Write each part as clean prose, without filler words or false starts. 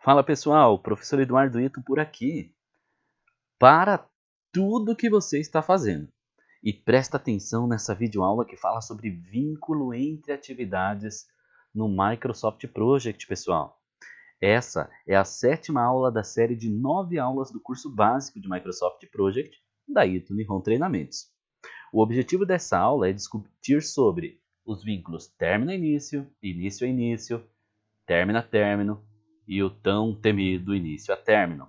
Fala pessoal, professor Eduardo Ito por aqui. Para tudo que você está fazendo e presta atenção nessa videoaula que fala sobre vínculo entre atividades no Microsoft Project, pessoal. Essa é a 7ª aula da série de 9 aulas do curso básico de Microsoft Project da Ito Nihon Treinamentos. O objetivo dessa aula é discutir sobre os vínculos término-início, início-início, término-término e o tão temido início a término.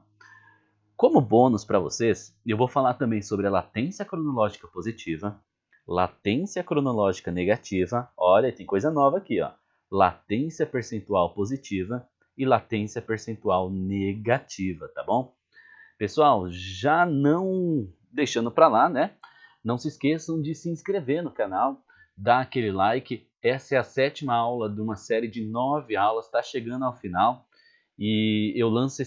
Como bônus para vocês, eu vou falar também sobre a latência cronológica positiva, latência cronológica negativa, olha, tem coisa nova aqui, ó, latência percentual positiva e latência percentual negativa, tá bom? Pessoal, já não deixando para lá, né? Não se esqueçam de se inscrever no canal, dar aquele like. Essa é a 7ª aula de uma série de 9 aulas, está chegando ao final. E eu lanço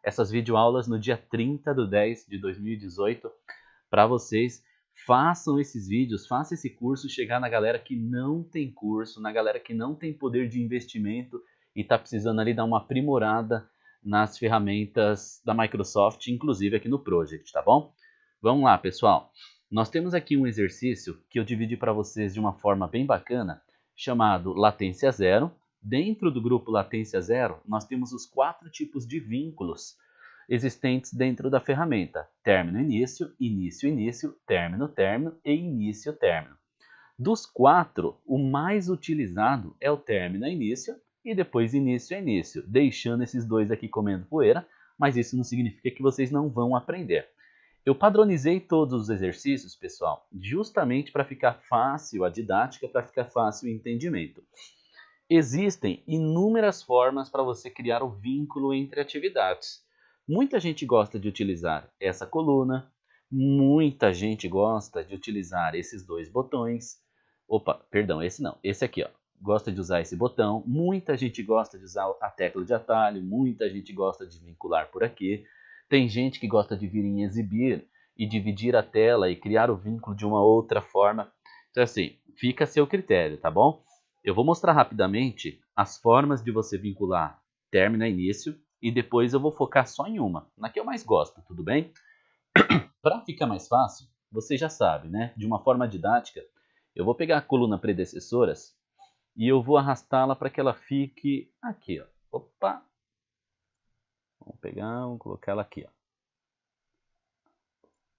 essas videoaulas no dia 30/10/2018 para vocês. Façam esses vídeos, façam esse curso chegar na galera que não tem curso, na galera que não tem poder de investimento e está precisando ali dar uma aprimorada nas ferramentas da Microsoft, inclusive aqui no Project, tá bom? Vamos lá, pessoal. Nós temos aqui um exercício que eu dividi para vocês de uma forma bem bacana, chamado latência zero. Dentro do grupo latência zero, nós temos os 4 tipos de vínculos existentes dentro da ferramenta: término-início, início-início, término-término e início-término. Dos 4, o mais utilizado é o término-início e depois início-início, deixando esses dois aqui comendo poeira, mas isso não significa que vocês não vão aprender. Eu padronizei todos os exercícios, pessoal, justamente para ficar fácil a didática, para ficar fácil o entendimento. Existem inúmeras formas para você criar o vínculo entre atividades. Muita gente gosta de utilizar essa coluna, muita gente gosta de utilizar esses dois botões. Opa, perdão, esse não, esse aqui, ó. Gosta de usar esse botão, muita gente gosta de usar a tecla de atalho, muita gente gosta de vincular por aqui. Tem gente que gosta de vir em exibir e dividir a tela e criar o vínculo de uma outra forma. Então assim, fica a seu critério, tá bom? Eu vou mostrar rapidamente as formas de você vincular término a início e depois eu vou focar só em uma, na que eu mais gosto, tudo bem? Para ficar mais fácil, você já sabe, né? De uma forma didática, eu vou pegar a coluna predecessoras e eu vou arrastá-la para que ela fique aqui, ó. Opa! Vamos pegar, vamos colocar ela aqui,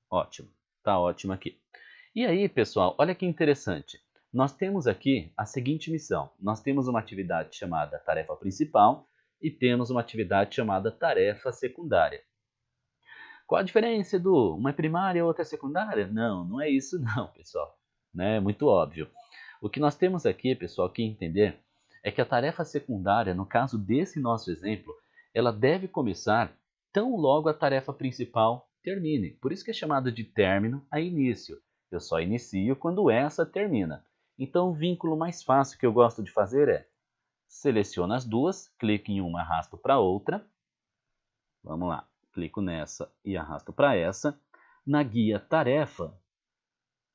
ó. Ótimo, tá ótimo aqui. E aí, pessoal, olha que interessante. Nós temos aqui a seguinte missão. Nós temos uma atividade chamada tarefa principal e temos uma atividade chamada tarefa secundária. Qual a diferença, Edu? Uma é primária e a outra é secundária? Não, não é isso não, pessoal. Né? É muito óbvio. O que nós temos aqui, pessoal, que entender é que a tarefa secundária, no caso desse nosso exemplo, ela deve começar tão logo a tarefa principal termine. Por isso que é chamada de término a início. Eu só inicio quando essa termina. Então, o vínculo mais fácil que eu gosto de fazer é seleciono as duas, clico em uma, arrasto para outra. Vamos lá, clico nessa e arrasto para essa. Na guia tarefa,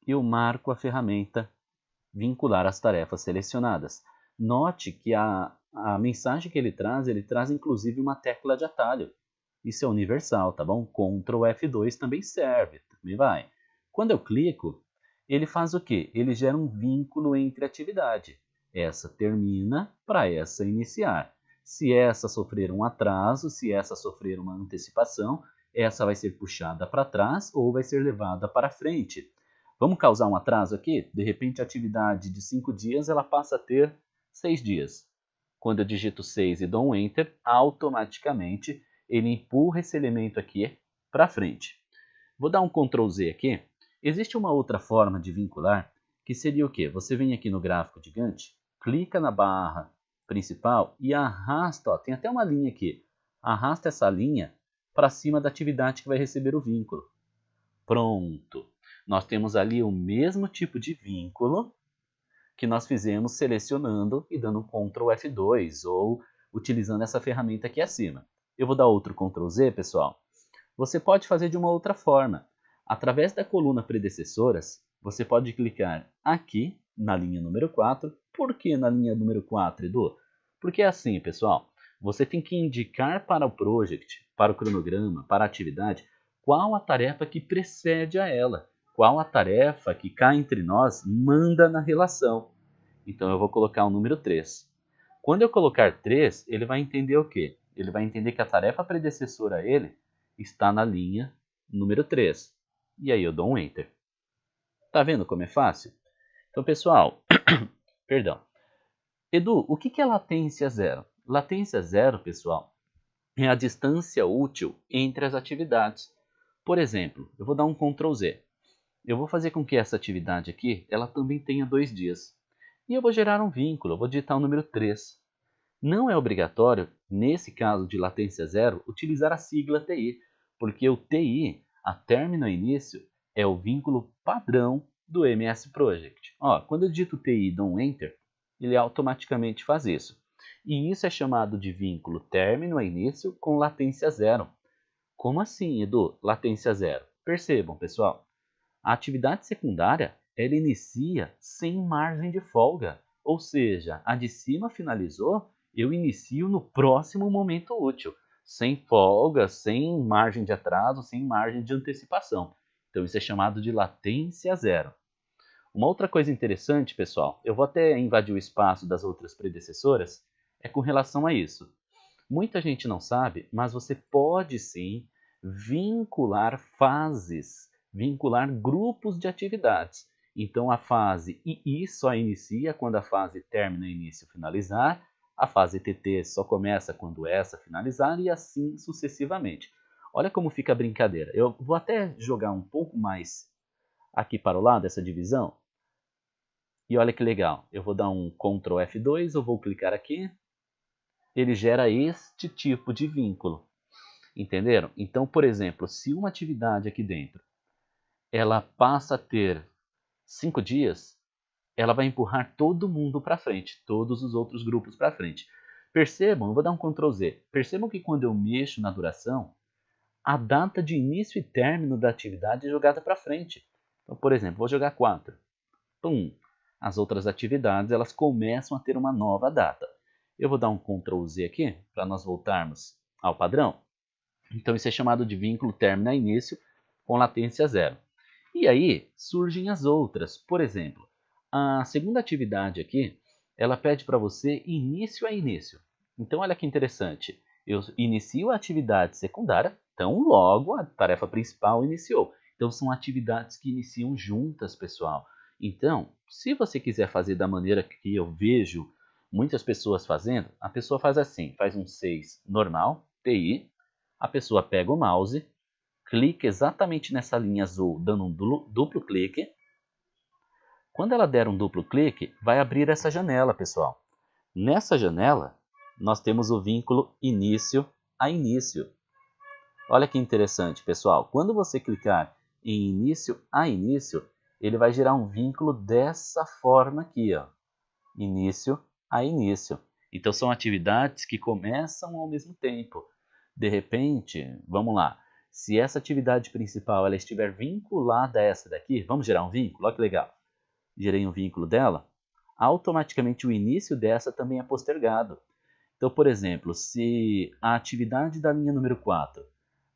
eu marco a ferramenta vincular as tarefas selecionadas. Note que a mensagem que ele traz inclusive uma tecla de atalho. Isso é universal, tá bom? Ctrl F2 também serve, também vai. Quando eu clico, ele faz o quê? Ele gera um vínculo entre atividade. Essa termina para essa iniciar. Se essa sofrer um atraso, se essa sofrer uma antecipação, essa vai ser puxada para trás ou vai ser levada para frente. Vamos causar um atraso aqui? De repente, a atividade de 5 dias ela passa a ter 6 dias. Quando eu digito 6 e dou um Enter, automaticamente ele empurra esse elemento aqui para frente. Vou dar um Ctrl Z aqui. Existe uma outra forma de vincular, que seria o quê? Você vem aqui no gráfico de Gantt, clica na barra principal e arrasta, ó, tem até uma linha aqui. Arrasta essa linha para cima da atividade que vai receber o vínculo. Pronto! Nós temos ali o mesmo tipo de vínculo que nós fizemos selecionando e dando um Ctrl F2 ou utilizando essa ferramenta aqui acima. Eu vou dar outro Ctrl Z, pessoal. Você pode fazer de uma outra forma. Através da coluna predecessoras, você pode clicar aqui na linha número 4. Por que na linha número 4, Edu? Porque é assim, pessoal. Você tem que indicar para o project, para o cronograma, para a atividade, qual a tarefa que precede a ela, qual a tarefa que cá entre nós manda na relação. Então eu vou colocar o número 3. Quando eu colocar 3, ele vai entender o quê? Ele vai entender que a tarefa predecessora a ele está na linha número 3. E aí eu dou um Enter. Tá vendo como é fácil? Então, pessoal, perdão. Edu, o que é latência zero? Latência zero, pessoal, é a distância útil entre as atividades. Por exemplo, eu vou dar um Ctrl Z. Eu vou fazer com que essa atividade aqui, ela também tenha 2 dias. E eu vou gerar um vínculo, eu vou digitar o número 3. Não é obrigatório, nesse caso de latência zero, utilizar a sigla TI, porque o TI, a término e início, é o vínculo padrão do MS Project. Ó, quando eu digito TI e dou um Enter, ele automaticamente faz isso. E isso é chamado de vínculo término a início com latência zero. Como assim, Edu? Latência zero? Percebam, pessoal, a atividade secundária ela inicia sem margem de folga. Ou seja, a de cima finalizou, eu inicio no próximo momento útil, sem folga, sem margem de atraso, sem margem de antecipação. Então isso é chamado de latência zero. Uma outra coisa interessante, pessoal, eu vou até invadir o espaço das outras predecessoras, é com relação a isso. Muita gente não sabe, mas você pode sim vincular fases, vincular grupos de atividades. Então a fase II só inicia quando a fase término, início, finalizar, a fase TT só começa quando essa finalizar e assim sucessivamente. Olha como fica a brincadeira. Eu vou até jogar um pouco mais aqui para o lado essa divisão. E olha que legal, eu vou dar um Ctrl F2, eu vou clicar aqui, ele gera este tipo de vínculo. Entenderam? Então, por exemplo, se uma atividade aqui dentro, ela passa a ter 5 dias, ela vai empurrar todo mundo para frente, todos os outros grupos para frente. Percebam, eu vou dar um Ctrl Z, percebam que quando eu mexo na duração, a data de início e término da atividade é jogada para frente. Então, por exemplo, vou jogar 4. Pum, as outras atividades elas começam a ter uma nova data. Eu vou dar um Ctrl Z aqui para nós voltarmos ao padrão. Então isso é chamado de vínculo término a início com latência zero. E aí surgem as outras. Por exemplo, a segunda atividade aqui, ela pede para você início a início. Então olha que interessante. Eu inicio a atividade secundária, então logo a tarefa principal iniciou. Então são atividades que iniciam juntas, pessoal. Então, se você quiser fazer da maneira que eu vejo muitas pessoas fazendo, a pessoa faz assim, faz um 6 normal, TI, a pessoa pega o mouse, clica exatamente nessa linha azul, dando um duplo clique. Quando ela der um duplo clique, vai abrir essa janela, pessoal. Nessa janela, nós temos o vínculo início a início. Olha que interessante, pessoal. Quando você clicar em início a início, ele vai gerar um vínculo dessa forma aqui, ó. Início a início. Então são atividades que começam ao mesmo tempo. De repente, vamos lá, se essa atividade principal ela estiver vinculada a essa daqui, vamos gerar um vínculo? Olha que legal. Gerei um vínculo dela, automaticamente o início dessa também é postergado. Então, por exemplo, se a atividade da linha número 4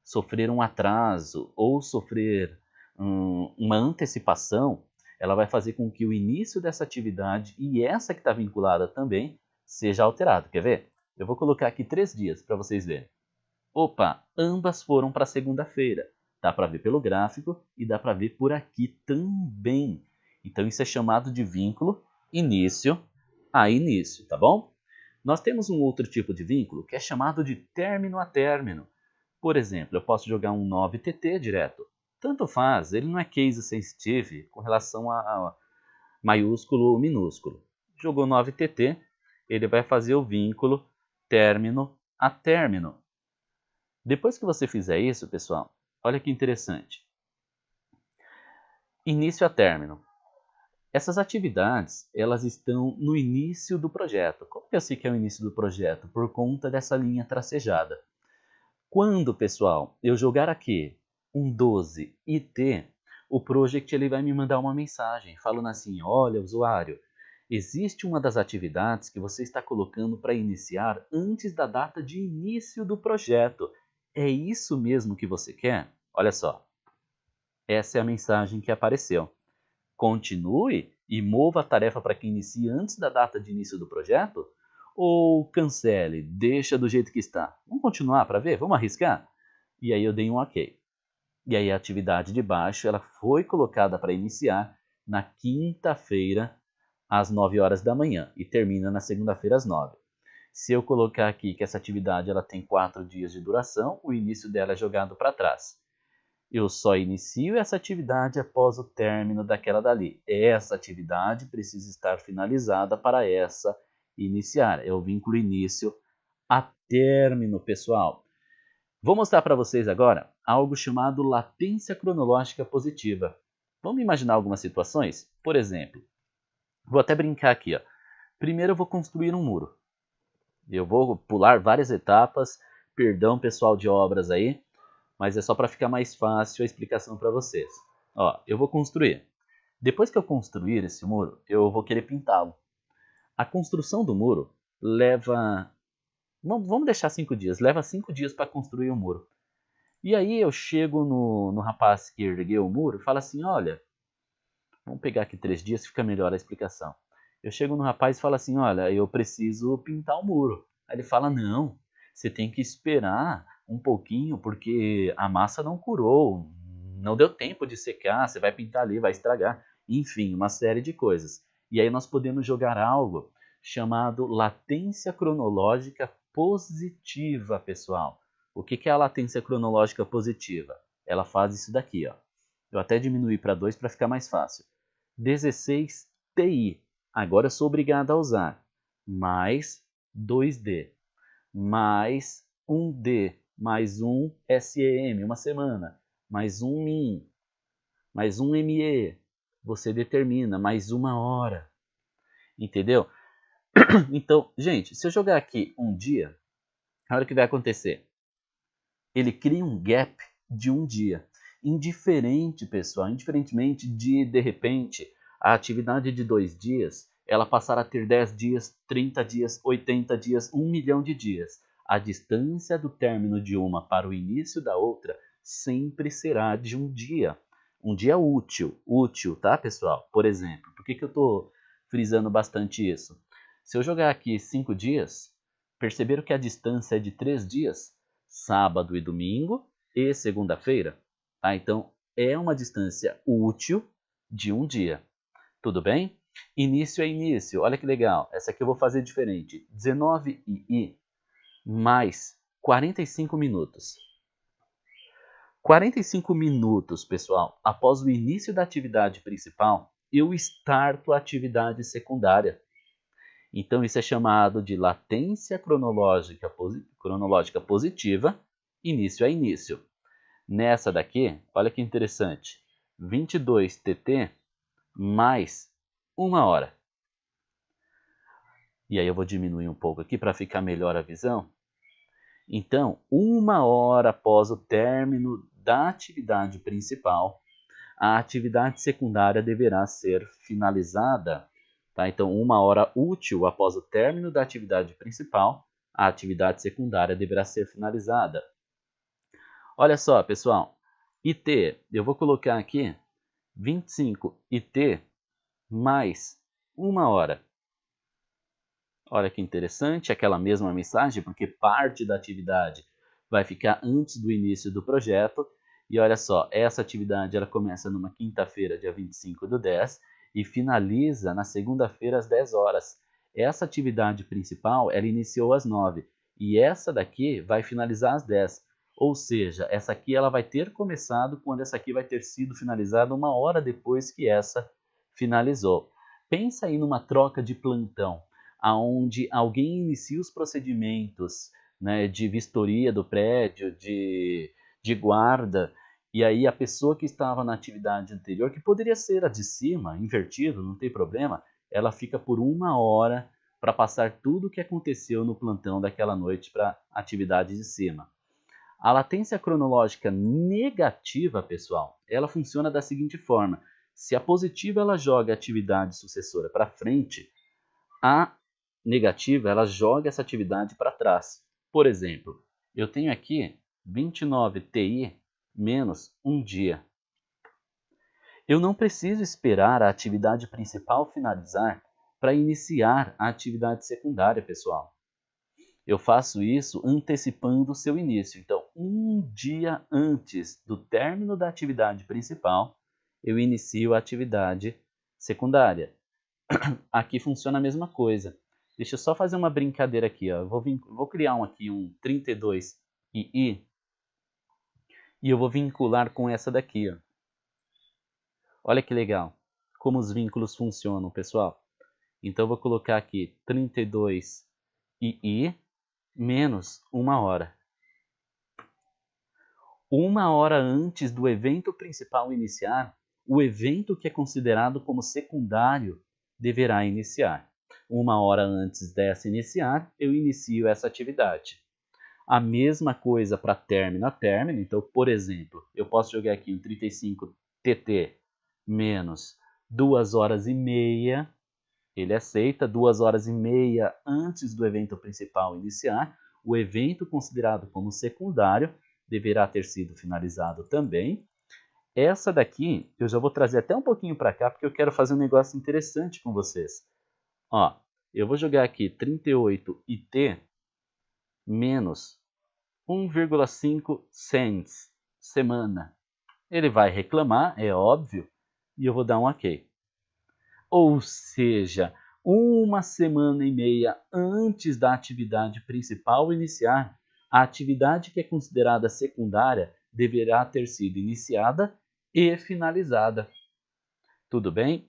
sofrer um atraso ou sofrer uma antecipação, ela vai fazer com que o início dessa atividade e essa que está vinculada também seja alterado. Quer ver? Eu vou colocar aqui 3 dias para vocês verem. Opa, ambas foram para segunda-feira. Dá para ver pelo gráfico e dá para ver por aqui também. Então isso é chamado de vínculo início a início, tá bom? Nós temos um outro tipo de vínculo que é chamado de término a término. Por exemplo, eu posso jogar um 9TT direto. Tanto faz, ele não é case sensitive com relação a maiúsculo ou minúsculo. Jogou 9TT, ele vai fazer o vínculo término a término. Depois que você fizer isso, pessoal, olha que interessante. Início a término. Essas atividades, elas estão no início do projeto. Como que eu sei que é o início do projeto? Por conta dessa linha tracejada. Quando, pessoal, eu jogar aqui um 12 IT, o project ele vai me mandar uma mensagem falando assim, olha, usuário, Existe uma das atividades que você está colocando para iniciar antes da data de início do projeto. É isso mesmo que você quer? Olha só, essa é a mensagem que apareceu. Continue e mova a tarefa para que inicie antes da data de início do projeto? Ou cancele, deixa do jeito que está? Vamos continuar para ver? Vamos arriscar? E aí eu dei um ok. E aí a atividade de baixo ela foi colocada para iniciar na quinta-feira às 9 horas da manhã e termina na segunda-feira às 9. Se eu colocar aqui que essa atividade ela tem 4 dias de duração, o início dela é jogado para trás. Eu só inicio essa atividade após o término daquela dali. Essa atividade precisa estar finalizada para essa iniciar. É o vínculo início a término, pessoal. Vou mostrar para vocês agora algo chamado latência cronológica positiva. Vamos imaginar algumas situações? Por exemplo, vou até brincar aqui. Ó. Primeiro eu vou construir um muro. Eu vou pular várias etapas. Perdão, pessoal de obras aí, mas é só para ficar mais fácil a explicação para vocês. Ó, eu vou construir. Depois que eu construir esse muro, eu vou querer pintá-lo. A construção do muro leva... Vamos deixar 5 dias. Leva 5 dias para construir o muro. E aí eu chego no rapaz que ergueu o muro e falo assim, olha, vamos pegar aqui 3 dias que fica melhor a explicação. Eu chego no rapaz e falo assim, olha, eu preciso pintar o muro. Aí ele fala, não, você tem que esperar um pouquinho porque a massa não curou, não deu tempo de secar, você vai pintar ali, vai estragar. Enfim, uma série de coisas. E aí nós podemos jogar algo chamado latência cronológica positiva, pessoal. O que é a latência cronológica positiva? Ela faz isso daqui, ó. Eu até diminuí para 2 para ficar mais fácil. 16 TI. Agora eu sou obrigado a usar. Mais 2D. Mais 1D. Mais um SEM, uma semana. Mais um MIN. Mais um ME. Você determina. Mais 1 hora. Entendeu? Então, gente, se eu jogar aqui um dia, olha o que vai acontecer. Ele cria um gap de um dia. Indiferente, pessoal, indiferentemente de repente, a atividade de 2 dias, ela passar a ter 10 dias, 30 dias, 80 dias, 1 milhão de dias. A distância do término de uma para o início da outra sempre será de um dia. Um dia útil, tá, pessoal? Por exemplo, por que eu estou frisando bastante isso? Se eu jogar aqui 5 dias, perceberam que a distância é de 3 dias? Sábado e domingo e segunda-feira. Tá? Então, é uma distância útil de um dia. Tudo bem? Início é início. Olha que legal. Essa aqui eu vou fazer diferente. 19 I mais 45 minutos. 45 minutos, pessoal, após o início da atividade principal, eu starto a atividade secundária. Então, isso é chamado de latência cronológica positiva, início a início. Nessa daqui, olha que interessante, 22 TT mais 1 hora. E aí eu vou diminuir um pouco aqui para ficar melhor a visão. Então, 1 hora após o término da atividade principal, a atividade secundária deverá ser finalizada. Tá? Então, 1 hora útil após o término da atividade principal, a atividade secundária deverá ser finalizada. Olha só, pessoal, IT, eu vou colocar aqui 25 IT mais 1 hora. Olha que interessante, aquela mesma mensagem, porque parte da atividade vai ficar antes do início do projeto. E olha só, essa atividade ela começa numa quinta-feira, dia 25/10, e finaliza na segunda-feira às 10 horas. Essa atividade principal, ela iniciou às 9 e essa daqui vai finalizar às 10. Ou seja, essa aqui ela vai ter começado quando essa aqui vai ter sido finalizada 1 hora depois que essa finalizou. Pensa aí numa troca de plantão, onde alguém inicia os procedimentos, né, de vistoria do prédio, de guarda, e aí a pessoa que estava na atividade anterior, que poderia ser a de cima, invertido, não tem problema, ela fica por 1 hora para passar tudo o que aconteceu no plantão daquela noite para a atividade de cima. A latência cronológica negativa, pessoal, ela funciona da seguinte forma. Se a positiva ela joga a atividade sucessora para frente, A negativa, ela joga essa atividade para trás. Por exemplo, eu tenho aqui 29 TI menos 1 dia. Eu não preciso esperar a atividade principal finalizar para iniciar a atividade secundária, pessoal. Eu faço isso antecipando o seu início. Então, um dia antes do término da atividade principal, eu inicio a atividade secundária. Aqui funciona a mesma coisa. Deixa eu só fazer uma brincadeira aqui. Ó. Vou criar um 32II e eu vou vincular com essa daqui. Ó. Olha que legal como os vínculos funcionam, pessoal. Então, eu vou colocar aqui 32II menos 1 hora. 1 hora antes do evento principal iniciar, o evento que é considerado como secundário deverá iniciar. 1 hora antes dessa iniciar, eu inicio essa atividade. A mesma coisa para término a término. Então, por exemplo, eu posso jogar aqui um 35TT menos 2 horas e meia. Ele aceita 2 horas e meia antes do evento principal iniciar. O evento considerado como secundário deverá ter sido finalizado também. Essa daqui eu já vou trazer até um pouquinho para cá, porque eu quero fazer um negócio interessante com vocês. Ó, eu vou jogar aqui 38IT menos 1,5 cents semana. Ele vai reclamar, é óbvio, e eu vou dar um OK. Ou seja, 1 semana e meia antes da atividade principal iniciar, a atividade que é considerada secundária deverá ter sido iniciada e finalizada. Tudo bem?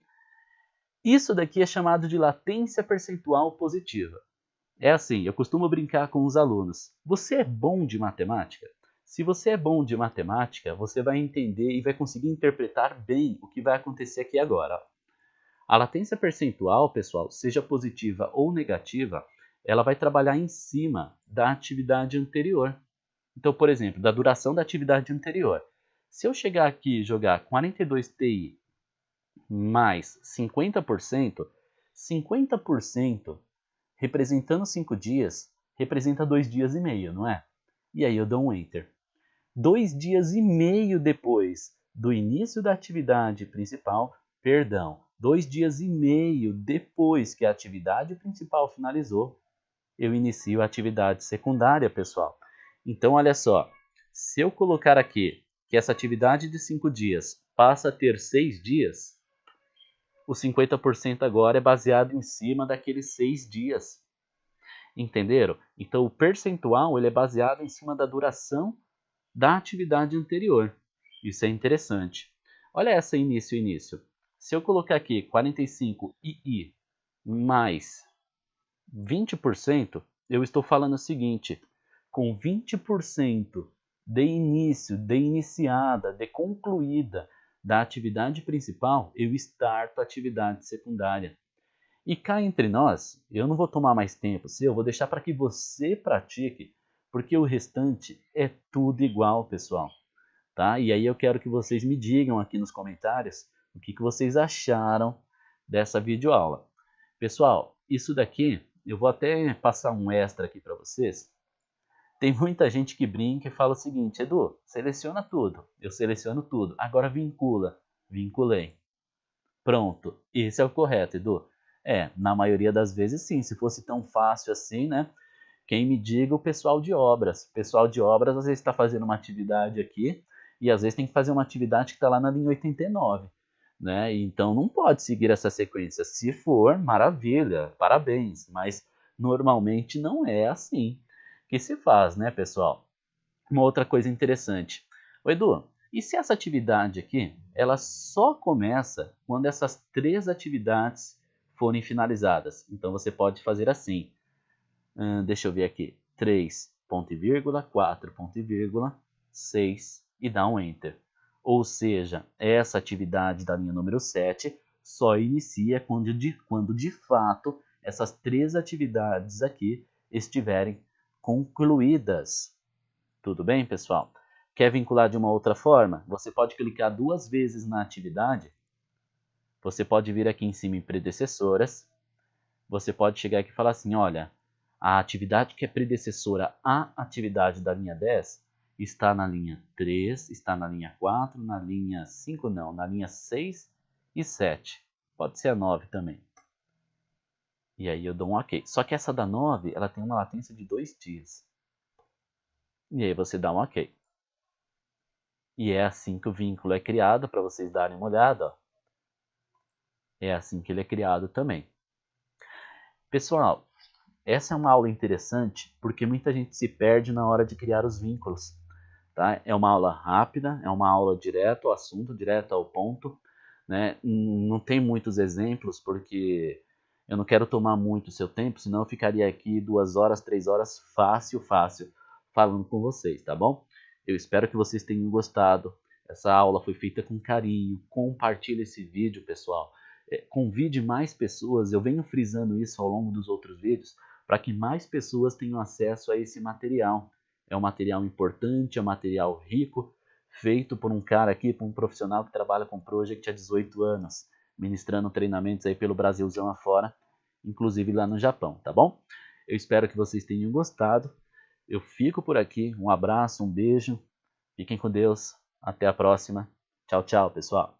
Isso daqui é chamado de latência percentual positiva. É assim, eu costumo brincar com os alunos. Você é bom de matemática? Se você é bom de matemática, você vai entender e vai conseguir interpretar bem o que vai acontecer aqui agora. A latência percentual, pessoal, seja positiva ou negativa, ela vai trabalhar em cima da atividade anterior. Então, por exemplo, da duração da atividade anterior. Se eu chegar aqui e jogar 42 TI mais 50%, 50% representando 5 dias, representa 2 dias e meio, não é? E aí eu dou um Enter. 2 dias e meio depois do início da atividade principal, 2 dias e meio depois que a atividade principal finalizou, eu inicio a atividade secundária, pessoal. Então, olha só, se eu colocar aqui que essa atividade de 5 dias passa a ter 6 dias, o 50% agora é baseado em cima daqueles 6 dias. Entenderam? Então, o percentual ele é baseado em cima da duração da atividade anterior. Isso é interessante. Olha essa início. Se eu colocar aqui 45II mais 20%, eu estou falando o seguinte, com 20% de início, de iniciada, de concluída da atividade principal, eu starto a atividade secundária. E cá entre nós, eu não vou tomar mais tempo seu, eu vou deixar para que você pratique, porque o restante é tudo igual, pessoal. Tá? E aí eu quero que vocês me digam aqui nos comentários o que vocês acharam dessa videoaula. Pessoal, isso daqui, eu vou até passar um extra aqui para vocês. Tem muita gente que brinca e fala o seguinte, Edu, seleciona tudo. Eu seleciono tudo. Agora vincula. Vinculei. Pronto. Esse é o correto, Edu. Na maioria das vezes sim. Se fosse tão fácil assim, né? Quem me diga o pessoal de obras. O pessoal de obras às vezes está fazendo uma atividade aqui e às vezes tem que fazer uma atividade que está lá na linha 89. Né? Então não pode seguir essa sequência. Se for, maravilha, parabéns. Mas normalmente não é assim que se faz, né, pessoal? Uma outra coisa interessante. Ô, Edu, e se essa atividade aqui, ela só começa quando essas 3 atividades forem finalizadas? Então você pode fazer assim. Deixa eu ver aqui. 3, ponto e vírgula, 4, ponto e vírgula, 6 e dá um Enter. Ou seja, essa atividade da linha número 7 só inicia quando de fato essas 3 atividades aqui estiverem concluídas. Tudo bem, pessoal? Quer vincular de uma outra forma? Você pode clicar 2 vezes na atividade. Você pode vir aqui em cima em predecessoras. você pode chegar aqui e falar assim, olha, a atividade que é predecessora à atividade da linha 10 está na linha 3, está na linha 4, na linha 5 não, na linha 6 e 7. Pode ser a 9 também. E aí eu dou um ok. Só que essa da 9, ela tem uma latência de 2 dias. E aí você dá um ok. E é assim que o vínculo é criado, para vocês darem uma olhada. Ó. É assim que ele é criado também. Pessoal, essa é uma aula interessante porque muita gente se perde na hora de criar os vínculos. Tá? É uma aula rápida, é uma aula direto ao assunto, direto ao ponto. Né? Não tem muitos exemplos porque eu não quero tomar muito o seu tempo, senão eu ficaria aqui 2 horas, 3 horas, fácil, falando com vocês, tá bom? Eu espero que vocês tenham gostado. Essa aula foi feita com carinho. Compartilhe esse vídeo, pessoal. Convide mais pessoas. Eu venho frisando isso ao longo dos outros vídeos para que mais pessoas tenham acesso a esse material. É um material importante, é um material rico, feito por um cara aqui, por um profissional que trabalha com Project há 18 anos, ministrando treinamentos aí pelo Brasilzão afora, inclusive lá no Japão, tá bom? Eu espero que vocês tenham gostado. Eu fico por aqui. Um abraço, um beijo. Fiquem com Deus. Até a próxima. Tchau, tchau, pessoal.